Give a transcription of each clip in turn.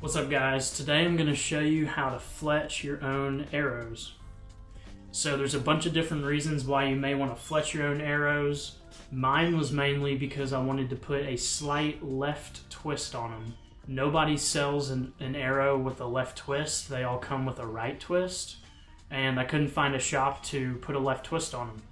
What's up guys? Today I'm going to show you how to fletch your own arrows. So there's a bunch of different reasons why you may want to fletch your own arrows. Mine was mainly because I wanted to put a slight left twist on them. Nobody sells an arrow with a left twist, they all come with a right twist. And I couldn't find a shop to put a left twist on them.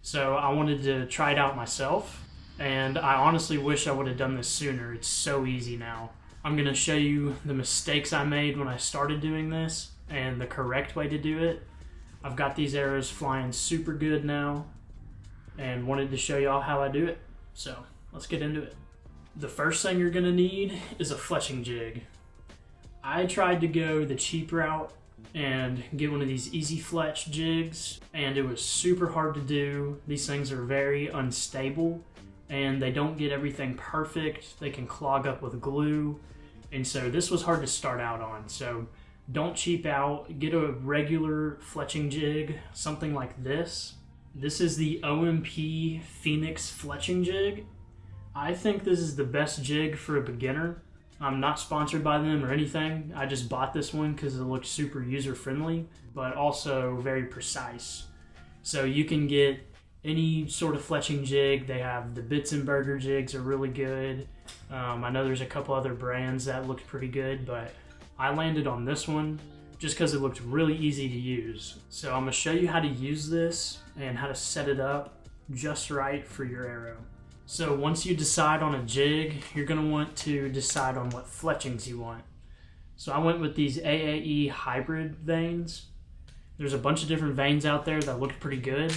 So I wanted to try it out myself, and I honestly wish I would have done this sooner. It's so easy now. I'm going to show you the mistakes I made when I started doing this and the correct way to do it. I've got these arrows flying super good now and wanted to show y'all how I do it. So let's get into it. The first thing you're going to need is a fletching jig. I tried to go the cheap route and get one of these easy fletch jigs, and it was super hard to do. These things are very unstable and they don't get everything perfect. They can clog up with glue. And so this was hard to start out on. So don't cheap out. Get a regular fletching jig, something like this. This is the OMP Phoenix fletching jig. I think this is the best jig for a beginner. I'm not sponsored by them or anything. I just bought this one because it looks super user-friendly, but also very precise. So you can get any sort of fletching jig. They have the Bits and Burger jigs are really good. I know there's a couple other brands that looked pretty good, but I landed on this one just because it looked really easy to use. So I'm going to show you how to use this and how to set it up just right for your arrow. So once you decide on a jig, you're going to want to decide on what fletchings you want. So I went with these AAE hybrid vanes. There's a bunch of different vanes out there that looked pretty good,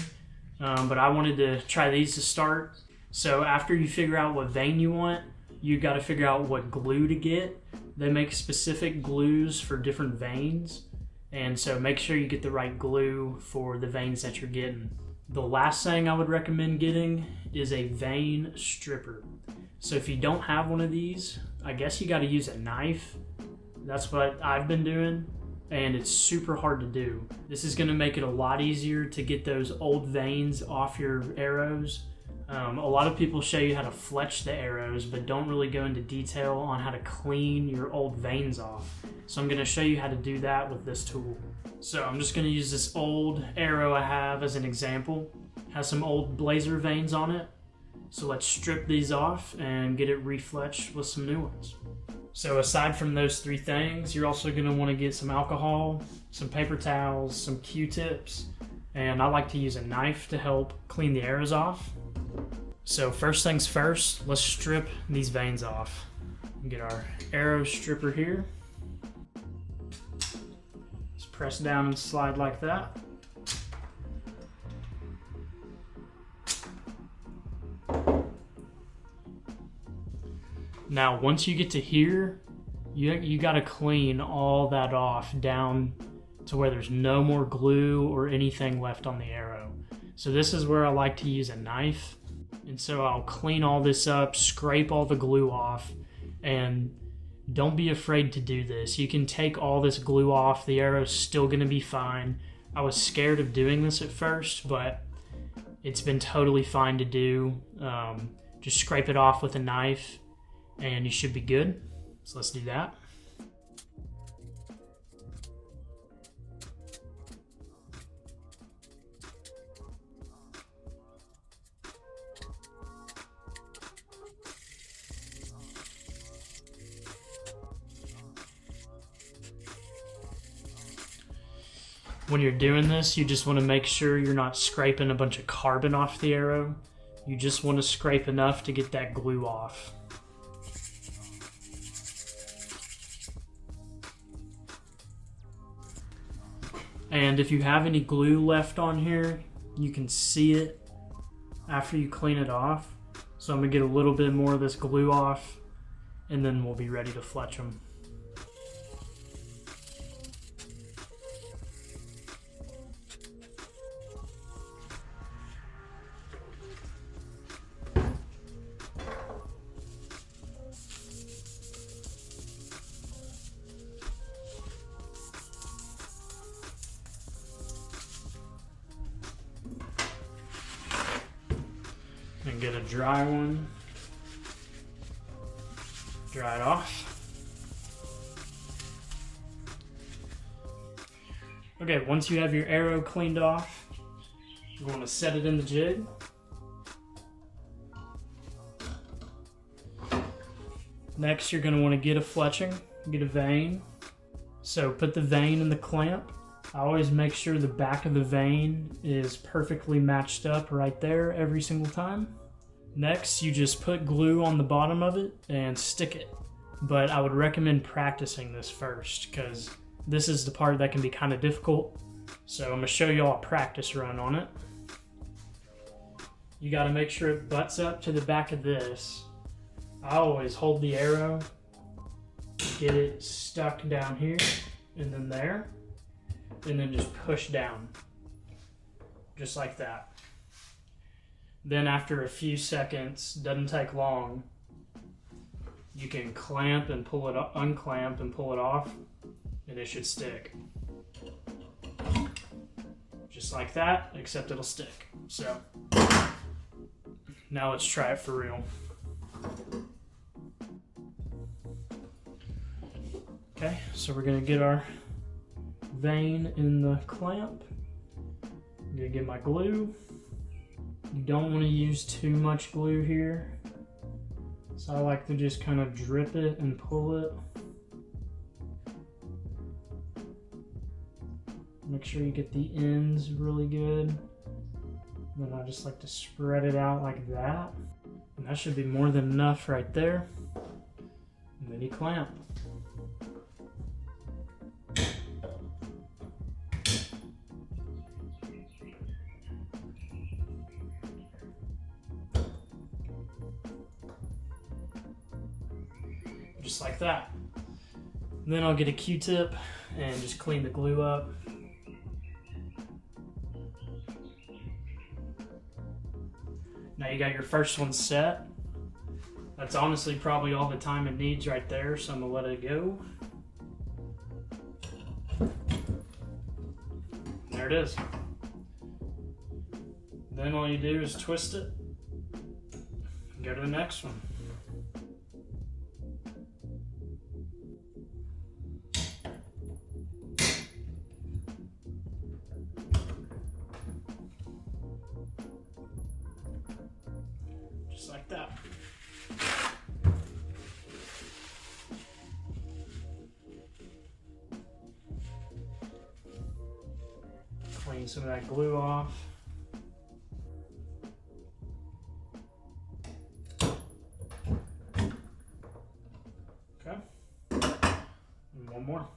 but I wanted to try these to start. So after you figure out what vane you want, you got to figure out what glue to get. They make specific glues for different vanes, and so make sure you get the right glue for the vanes that you're getting. The last thing I would recommend getting is a vane stripper. So if you don't have one of these, I guess you got to use a knife. That's what I've been doing, and it's super hard to do. This is going to make it a lot easier to get those old vanes off your arrows. A lot of people show you how to fletch the arrows, but don't really go into detail on how to clean your old vanes off. So I'm going to show you how to do that with this tool. So I'm just going to use this old arrow I have as an example. It has some old blazer vanes on it. So let's strip these off and get it refletched with some new ones. So aside from those three things, you're also going to want to get some alcohol, some paper towels, some Q-tips, and I like to use a knife to help clean the arrows off. So first things first, let's strip these vanes off. Get our arrow stripper here. Just press down and slide like that. Now once you get to here, you got to clean all that off down to where there's no more glue or anything left on the arrow. So this is where I like to use a knife. And so I'll clean all this up, scrape all the glue off, and don't be afraid to do this. You can take all this glue off, the arrow's still gonna be fine. I was scared of doing this at first, but it's been totally fine to do. Just scrape it off with a knife and you should be good. So let's do that. When you're doing this, you just want to make sure you're not scraping a bunch of carbon off the arrow. You just want to scrape enough to get that glue off. And if you have any glue left on here, you can see it after you clean it off. So I'm going to get a little bit more of this glue off, and then we'll be ready to fletch them. And get a dry one, dry it off. Okay, once you have your arrow cleaned off, you want to set it in the jig. Next, you're going to want to get a fletching, get a vane. So put the vane in the clamp. I always make sure the back of the vane is perfectly matched up right there every single time. Next, you just put glue on the bottom of it and stick it. But I would recommend practicing this first because this is the part that can be kind of difficult. So I'm going to show you all a practice run on it. You got to make sure it butts up to the back of this. I always hold the arrow, get it stuck down here and then there, and then just push down, just like that. Then after a few seconds, doesn't take long, you can clamp and pull it up, unclamp and pull it off, and it should stick. Just like that, except it'll stick. So now let's try it for real. Okay, so we're gonna get our vane in the clamp. I'm gonna get my glue. You don't want to use too much glue here. So I like to just kind of drip it and pull it. Make sure you get the ends really good. Then I just like to spread it out like that. And that should be more than enough right there. And then you clamp. Just like that. And then I'll get a Q-tip and just clean the glue up. Now you got your first one set. That's honestly probably all the time it needs right there, so I'm gonna let it go. There it is. Then all you do is twist it and go to the next one. Just like that. Clean some of that glue off. Okay. And one more.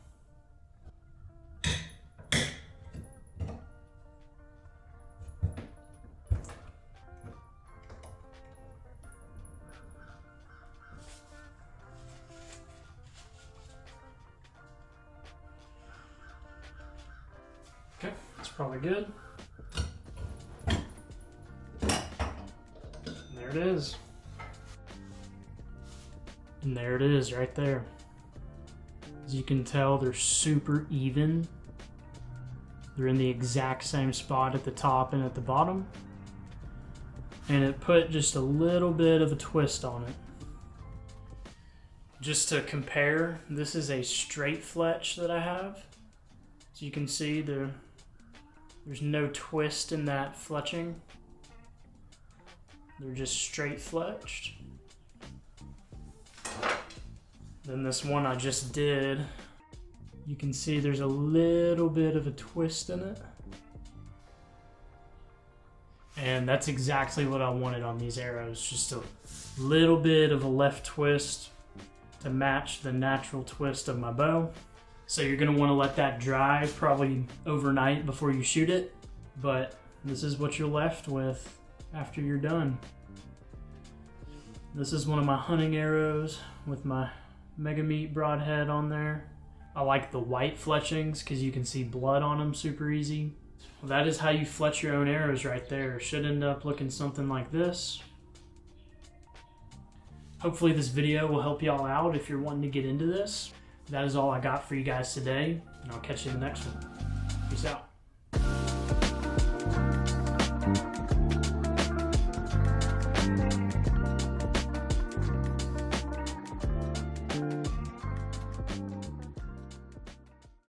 Okay, that's probably good. And there it is. And there it is right there. As you can tell, they're super even. They're in the exact same spot at the top and at the bottom. And it put just a little bit of a twist on it. Just to compare, this is a straight fletch that I have. So you can see there's no twist in that fletching. They're just straight fletched. Then this one I just did, you can see there's a little bit of a twist in it. And that's exactly what I wanted on these arrows. Just a little bit of a left twist to match the natural twist of my bow. So you're gonna wanna let that dry probably overnight before you shoot it, but this is what you're left with after you're done. This is one of my hunting arrows with my Mega Meat broadhead on there. I like the white fletchings because you can see blood on them super easy. Well, that is how you fletch your own arrows right there. It should end up looking something like this. Hopefully this video will help y'all out if you're wanting to get into this. That is all I got for you guys today, and I'll catch you in the next one. Peace out.